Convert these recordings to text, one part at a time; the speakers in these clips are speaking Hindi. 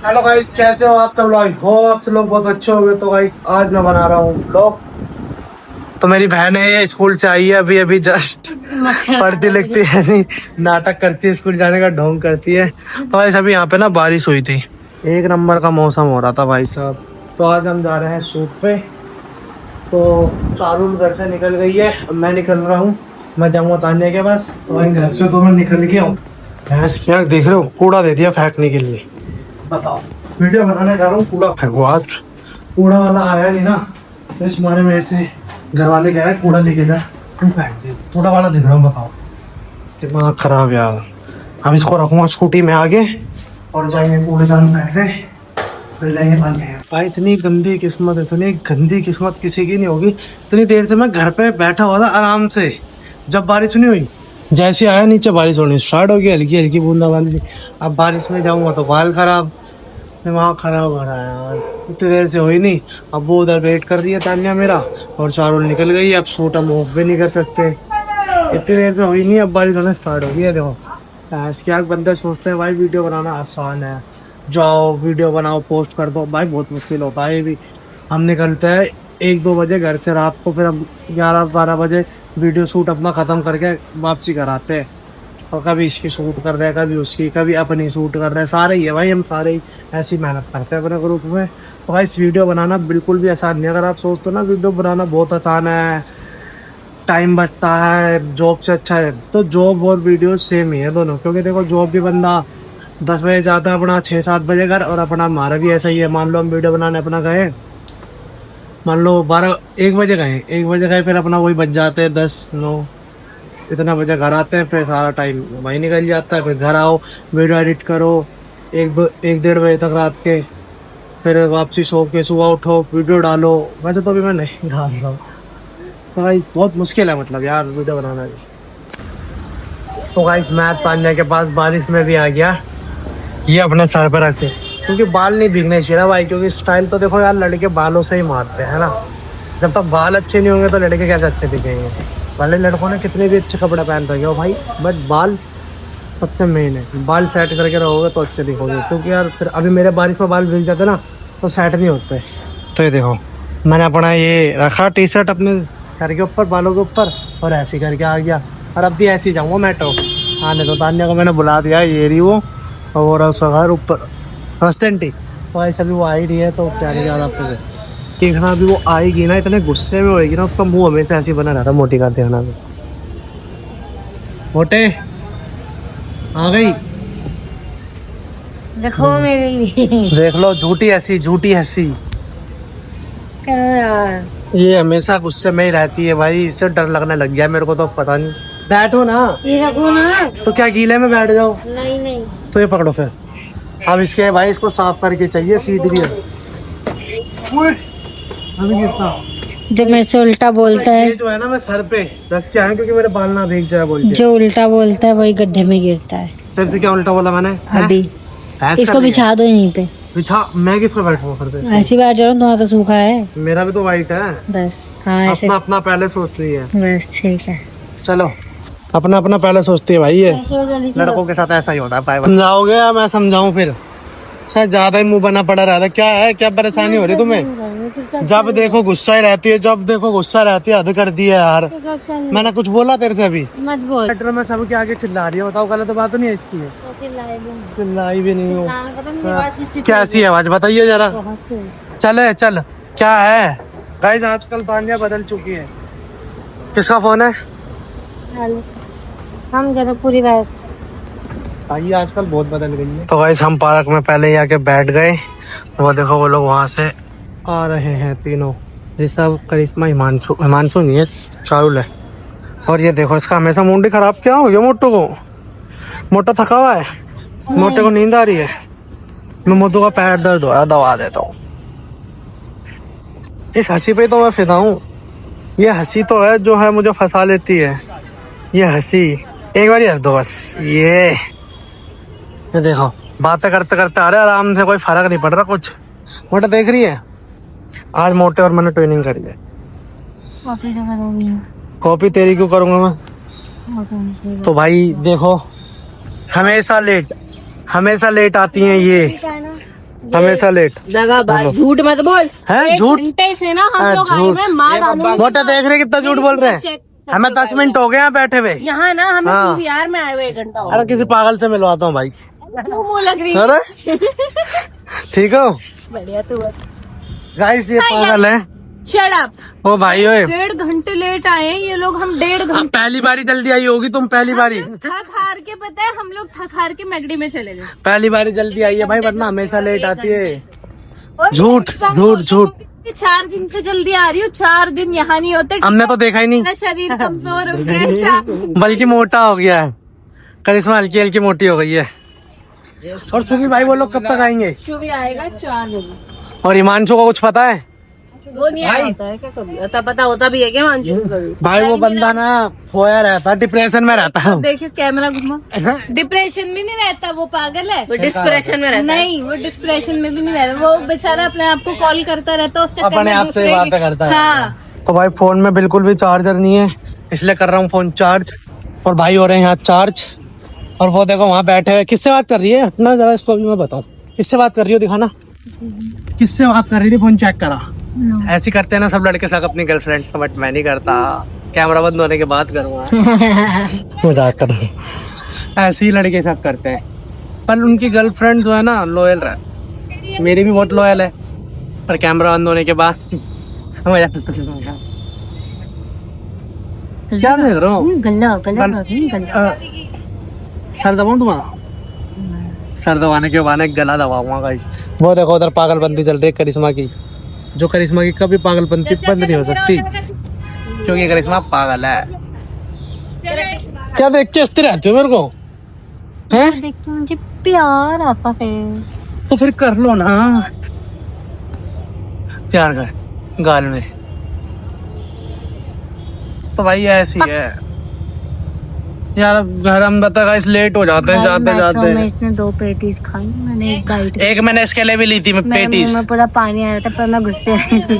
हेलो गाइस, कैसे हो आप सब लोग? आई होप आप सब लोग बहुत अच्छे होंगे। तो गाइस आज मैं बना रहा हूँ ब्लॉग। तो मेरी बहन है, ये स्कूल से आई है अभी अभी जस्ट। पढ़ती लिखती है नहीं, नाटक करती है, स्कूल जाने का ढोंग करती है। तो गाइस अभी यहाँ पे ना बारिश हुई थी, एक नंबर का मौसम हो रहा था भाई साहब। तो आज हम जा रहे हैं शूट पे। तो चारुल घर से निकल गई है, अब मैं निकल रहा हूँ। मैं जाऊँगा तान्या के पास। तो भाई घर से तो मैं निकल गया हूँ। भैंस क्या देख रहे हो, कूड़ा दे दिया फेंकने के लिए। बताओ, वीडियो बनाने जा रहा हूँ, कूड़ा फेंको। आज कूड़ा वाला आया नहीं ना, तो इस मारे मेरे से घर वाले कह रहे कूड़ा लेके जा, तुम फेंक दे। कूड़ा वाला दिख रहा हूँ, बताओ। दिमाग खराब यार। हम इसको रखूँगा स्कूटी में आगे और जाएंगे कूड़ेदान बैठे, फिर जाएंगे आगे। भाई इतनी गंदी किस्मत, इतनी गंदी किस्मत किसी की नहीं होगी। इतनी देर से मैं घर पे बैठा हुआ था आराम से, जब बारिश नहीं हुई। जैसे आया नीचे बारिश होनी स्टार्ट हो गई, हल्की हल्की बूंदाबांदी। अब बारिश में जाऊँगा तो बाल खराब, दिमाग खराब हो रहा है यार। इतनी देर से हुई नहीं, अब वो उधर वेट कर रही है तान्या मेरा, और चारुल निकल गई। अब शूट हम ऑफ भी नहीं कर सकते, इतनी देर से हुई नहीं, अब बारिश होना स्टार्ट हो गई है। देखो क्या बंदे सोचते हैं भाई वीडियो बनाना आसान है, जाओ वीडियो बनाओ पोस्ट कर दो। भाई बहुत मुश्किल होता है ये भी। हम निकलते हैं 1-2 बजे घर से रात को, फिर हम 11-12 बजे वीडियो शूट अपना ख़त्म करके वापसी कराते हैं। और कभी इसकी शूट कर रहे हैं, कभी उसकी, कभी अपनी शूट कर रहे हैं। सारे ही है भाई, हम सारे ही ऐसी मेहनत करते हैं अपने ग्रुप में। तो भाई इस वीडियो बनाना बिल्कुल भी आसान नहीं है। अगर आप सोचते हो ना वीडियो बनाना बहुत आसान है, टाइम बचता है, जॉब से अच्छा है, तो जॉब और वीडियो सेम ही है दोनों। क्योंकि देखो जॉब भी बंदा 10 बजे जाता है अपना, 6-7 बजे घर, और अपना हमारा भी ऐसा ही है। मान लो हम वीडियो बनाने अपना गए, मान लो 1 बजे गए, फिर अपना वही बच जाते हैं 10-9, इतना बजे घर आते हैं। फिर सारा टाइम वहीं निकल जाता है। फिर घर आओ, वीडियो एडिट करो 1-1-1:30 बजे तक रात के, फिर वापसी सो के सुबह उठो वीडियो डालो। वैसे तो अभी मैं नहीं डाल रहा हूँ। तो गाइस बहुत मुश्किल है मतलब यार वीडियो बनाना भी। तो गाइस मैं तान्या के पास बारिश में भी आ गया, ये अपने सर पर रखे, क्योंकि बाल नहीं भीगने चाहिए ना भाई। क्योंकि स्टाइल तो देखो यार, लड़के बालों से ही मारते हैं ना। जब तक बाल अच्छे नहीं होंगे तो लड़के कैसे अच्छे दिखेंगे। भले लड़कों ने कितने भी अच्छे कपड़े पहन रखे हो भाई, बट बाल सबसे मेन है। बाल सेट करके रहोगे तो अच्छे दिखोगे। क्योंकि यार फिर अभी मेरे बारिश में बाल भीग जाते ना, तो सेट नहीं होते। तो ये देखो मैंने अपना ये रखा टी शर्ट अपने सर के ऊपर, बालों के ऊपर, और ऐसे ही करके आ गया। और अब भी ऐसे ही जाऊँगा मेट्रो आने। तो तान्या को मैंने बुला दिया, ये रही वो, और उसका घर ऊपर हस्तेंटी। तो ऐसा भी वो आ ही रही है, तो उससे आने ज़्यादा आपको देखना। अभी वो आएगी ना, इतने गुस्से में होएगी ना, उसका मुंह हमेशा ऐसे बना रहता। मोटी का देखना भी, मोटे आ गई, देखो मेरी देख लो, झूठी हंसी। क्या यार, ये हमेशा गुस्से में ही रहती है भाई, इससे डर लगने लग गया मेरे को तो। पता नहीं, बैठो ना। ये रखो ना। तो क्या गीले में बैठ जाओ? नहीं तो ये पकड़ो फिर। अब इसके भाई इसको साफ करके चाहिए, सीधी है अभी गिरता। जो मेरे से उल्टा बोलता है, ये जो है ना, मैं सर पे रख के आया क्योंकि मेरे बाल ना भीग जाए बोल के। जो उल्टा बोलता है वही गड्ढे में गिरता है। तेरे से क्या उल्टा बोला मैंने? अभी भैंस इसको कर रही है। बिछा दो यहीं पे। बिछा? मैं किस पे बैठूंगा फिर? तो ऐसी बैठ जाओ, तुम्हारा तो सूखा है। मेरा भी तो वाइट है। बस हाँ ऐसे, अपना अपना पहले सोच रही है। बस ठीक है। चलो, अपना अपना पहले सोचती है भाई ये। लड़कों के साथ ऐसा ही होता है। समझाओगे या मैं समझाऊं फिर? शायद ज्यादा ही मुंह बना पड़ा रहता। क्या है, क्या परेशानी हो रही तुम्हें? जब देखो गुस्सा ही रहती है, जब देखो गुस्सा रहती है। हद कर दी है यार। मैंने कुछ बोला तेरे से अभी? मत बोल। मेट्रो में सबके आगे चिल्ला रही है, बताओ गलत तो बात नहीं है इसकी? चिल्लाई भी नहीं हो। कैसी आवाज बताइए जरा। चल क्या है गाइस, आजकल तान्या बदल चुकी है। किसका फोन है? हम जरा पूरी रात आइए, आजकल बहुत बदल गई है। तो गाइस हम पार्क में पहले ही आके बैठ गए। वो देखो वो लोग वहाँ से आ रहे हैं तीनों, ऋषभ, करिश्मा, हिमांशु नहीं है, चारुल है। और ये देखो इसका हमेशा मुंडी खराब क्या हो गया मोटू को। मोटा थका हुआ है, मोटे को नींद आ रही है। मैं मोटू का पैर दर्द हो रहा, दवा देता हूँ। इस हंसी पे तो मैं फिदा हूँ। ये हंसी तो है जो है मुझे फंसा लेती है। ये हंसी एक बार हंस दो बस। ये देखो बातें करते करते आ रहे आराम से, कोई फर्क नहीं पड़ रहा कुछ। मोटा देख रही है, आज मोटे और मैंने ट्रेनिंग करी है। कॉपी तेरी क्यों करूँगा मैं? तो भाई देखो हमेशा लेट आती हैं ये। हमेशा लेट जगह बात झूठ मत बोल। है झूठ घंटे से ना हम हाँ, लोग आए झूठ। हुए हैं, मार डालूंगी। मोटा देख रहे कितना झूठ बोल रहे हैं। हमें 10 मिनट हो गए यहाँ बैठे हुए। यहाँ ना हमें हाँ। PVR में आए हुए 1 घंटा हो अरे किसी पागल से मिलवाता हूँ भाई। तू मुँह लग रही है। अरे ठीक हो बढ़िया तू गाइस, ये पागल है। Shut up. ओ भाई ओए, 1.5 घंटे लेट आए हैं ये लोग। हम 1.5 अब घंटे पहली बारी जल्दी आई होगी तुम। पहली बारी थक हार के, पता है हम लोग थक हार के मैगडी में चले गए। पहली बारी जल्दी आई है भाई, वरना हमेशा लेट आती है। और झूठ, झूठ, झूठ। 4 दिन से जल्दी आ रही हूँ। 4 दिन यहाँ नहीं होते। हमने तो देखा ही नहीं, मेरा शरीर कमजोर हो गया है। बल्कि मोटा हो गया है। करिश्मा हल्की हल्की मोटी हो गई है। और सुखी भाई वो लोग कब तक आएंगे? शुभ आएगा 4 बजे। और हिमांशु को कुछ पता है? वो नहीं आया होता है क्या कभी? पता होता भी है क्या मानसू कभी? भाई वो बंदा ना खोया रहता, डिप्रेशन में रहता है। देखिए कैमरा घुमा। डिप्रेशन में नहीं रहता, वो पागल है। वो डिस्प्रेशन में रहता नहीं, वो डिस्प्रेशन में भी नहीं रहता। वो बेचारा अपने आप को कॉल करता रहता है, उस चक्कर अपने में आप से दूसरे बातें करता है। हाँ। तो भाई फोन में बिल्कुल भी चार्जर नहीं है, इसलिए कर रहा हूँ फोन चार्ज। और भाई हो रहे हैं यहाँ चार्ज। और वो देखो वहाँ बैठे हुए, किससे बात कर रही है ना, जरा इसको भी मैं बताऊँ। किससे बात कर रही हो, दिखाना किससे बात कर रही थी, फोन चेक करा। ऐसे करते हैं ना सब लड़के साथ अपनी गर्लफ्रेंड से, बट मैं नहीं करता। कैमरा बंद होने के बाद करूँगा। मजाक कर रहा हूँ। ऐसे ही लड़के साथ करते हैं, पर उनकी गर्लफ्रेंड जो है ना लॉयल रहा। मेरी भी बहुत लॉयल है, पर कैमरा बंद होने के बाद मजाक करता हूँ। क्या देख रहा हूँ? गल्ला गल्ला सर दबाऊं तुम्हारा? सर दबाने के बहाने गला दबाऊंगा गाइस। वो देखो उधर पागलपंती चल रही है करिश्मा की, जो करिश्मा की कभी पागलपंती बंद नहीं हो सकती, क्योंकि करिश्मा पागल है। क्या देख के हंसती रहती हो मेरे को? हैं? देख के मुझे प्यार आता है। तो फिर कर लो ना प्यार कर गाल में। तो भाई ऐसी है यार। घर हम बता गाइस लेट हो जाते हैं जाते मेट्रो में जाते। इसने 2 पेटीज खाई, मैंने 1 बाइट। एक मैंने इसके लिए भी ली थी मेरे मुंह पेटीज। में पूरा पानी आ रहा था, पर मैं गुस्से में थी।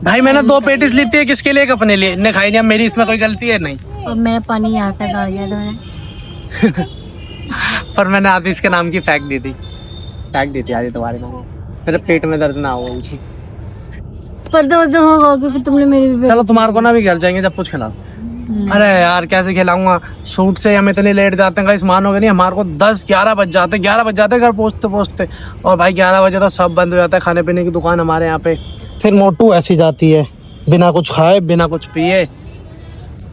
भाई मैंने 2 पेटीज ली थी, किसके लिए? एक अपने लिए। ने खाई नहीं, अब मेरी इसमें कोई गलती है नहीं। और मेरा पानी यहाँ तक आ गया था मैंने। पर मैंने आधी इसके नाम की फेंक दी थी आधी तुम्हारे नाम। मेरे पेट में दर्द ना हो। पर दर्द होगा क्योंकि तुमने मेरी चलो तुम्हारे को ना भी घर जाएंगे जब कुछ खिलाओ। अरे यार कैसे खिलाऊंगा, शूट से हम इतने लेट जाते हैं गाइस, मानोगे नहीं। हमारे को 10-11 बज जाते हैं, 11 बज जाते हैं घर पहुँचते। और भाई 11 बजे तो सब बंद हो जाता है, खाने पीने की दुकान हमारे यहाँ पे। फिर मोटू ऐसी जाती है बिना कुछ खाए बिना कुछ पिए।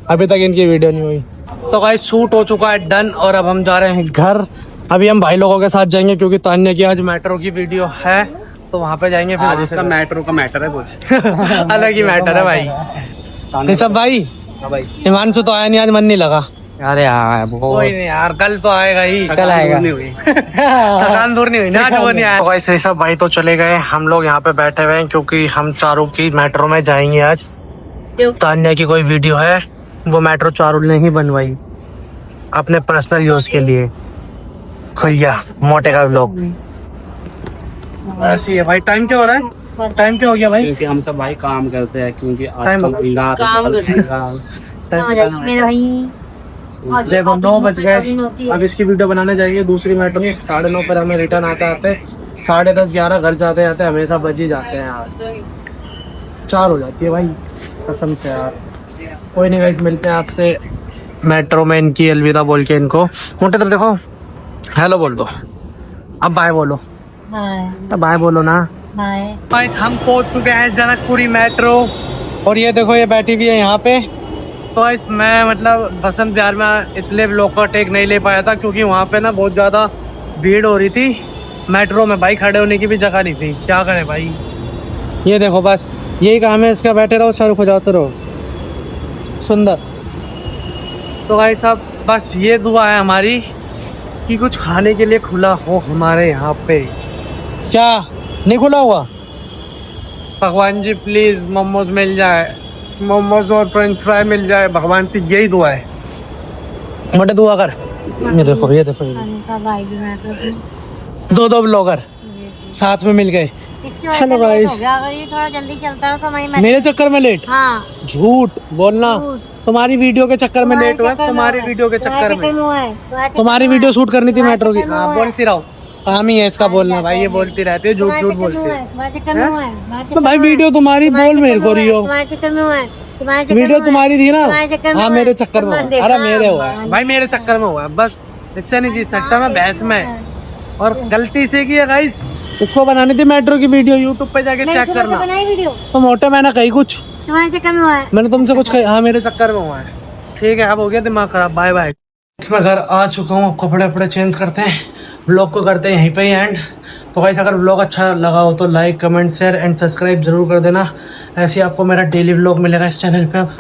अभी तक इनकी वीडियो नहीं हुई। तो गाइस शूट हो चुका है डन, और अब हम जा रहे हैं घर। अभी हम भाई लोगों के साथ जाएंगे क्योंकि तान्या की आज मेट्रो की वीडियो है, तो वहाँ पे जाएंगे। फिर आज इसका मेट्रो का मैटर है कुछ अलग ही मैटर है भाई। ये सब भाई हिमांशु तो आया नहीं, आज मन नहीं लगा। अरे यार कोई नहीं यार, कल तो आएगा ही। कल आएगा। थकान दूर नहीं हुई ना, आज वो नहीं आया। तो गाइस ऋषभ भाई तो चले गए, हम लोग यहाँ पे बैठे हुए हैं क्योंकि हम चारों की मेट्रो में जाएंगे आज। तान्या की कोई वीडियो है, वो मेट्रो चारों ने ही बनवाई अपने पर्सनल यूज के लिए। खुलिया मोटे का व्लॉग ऐसी है भाई। टाइम क्या हो रहा है? टाइम क्या हो गया भाई? क्योंकि हम सब भाई काम करते हैं, क्योंकि टाइम आज काम मेरा भाई देखो 9 बज गए। अब इसकी वीडियो बनाने जाएंगे दूसरी मेट्रो में 9:30 पर। हमें रिटर्न आते आते 10:30-11 घर जाते जाते हमेशा बज ही जाते हैं यार। 4 हो जाती है भाई कसम से यार। कोई नहीं गाइस, मिलते हैं आपसे मेट्रो में। इनकी अलविदा बोल के इनको मोटे तरफ देखो हेलो बोल दो। अब बाय बोलो, अब बाय बोलो ना। बाय। गाइस हम पहुंच चुके हैं जनकपुरी मेट्रो, और ये देखो ये बैठी हुई है यहाँ पे। तो गाइस मैं मतलब बसंत विहार में इसलिए व्लॉग का टेक नहीं ले पाया था क्योंकि वहाँ पे ना बहुत ज़्यादा भीड़ हो रही थी मेट्रो में भाई, खड़े होने की भी जगह नहीं थी। क्या करें भाई, ये देखो बस यही काम है इसका, बैठे रहो शाहरुख हो जाते रहो सुंदर। तो गाइस अब बस ये दुआ है हमारी कि कुछ खाने के लिए खुला हो हमारे यहाँ पे। क्या नहीं खुला हुआ? भगवान जी प्लीज मोमोज मिल जाए, मोमोज और फ्रेंच फ्राई मिल जाए, भगवान से यही दुआ है। मोटे दुआ कर। ये देखो ये देखो, भाई भी मेट्रो 2 ब्लॉगर साथ में मिल गए। इसकी वजह Hello से लेट guys. हो गया। अगर ये थोड़ा जल्दी चलता है तो हमारी मेरे चक्कर में लेट? हाँ झूठ बोलना, झूठ। तुम्हारी वीडियो के चक्कर में लेट हुआ, तुम्हारी वीडियो के चक्कर में। तुम्हारी वीडियो शूट करनी थी मेट्रो की। हाँ बोल सी रहा हूँ, काम ही है इसका बोलना भाई, ये बोलती रहती है, झूठ झूठ बोलती है। तुम्हारे चक्कर में हुआ है, तो भाई वीडियो तुम्हारी, बोल मेरे को रही हो, तुम्हारे चक्कर में हुआ है, तुम्हारे चक्कर वीडियो में तुम्हारी थी ना। तुम्हारे चक्कर में हाँ हुआ मेरे है। चक्कर में हुआ, अरे मेरे हुआ है भाई, मेरे चक्कर में हुआ है, बस इससे नहीं जीत सकता मैं बहस में। और गलती से की है गाइस, इसको बनानी थी मेट्रो की वीडियो, यूट्यूब पे जाके मैंने चेक सुबह से करना। बनाई वीडियो, तो मोटे मैंने कही कुछ, तुम्हारे चक्कर में हुआ है। मैंने तुमसे कुछ कही, हाँ मेरे चक्कर में हुआ है। ठीक है, अब हो गया दिमाग खराब, बाय बाय। इसमें घर आ चुका हूँ, कपड़े वपड़े चेंज करते हैं, ब्लॉग को करते हैं यहीं पे ही एंड। तो गाइस अगर व्लॉग अच्छा लगा हो तो like comment share and subscribe जरूर कर देना। ऐसे ही आपको मेरा डेली व्लॉग मिलेगा इस चैनल पे अब।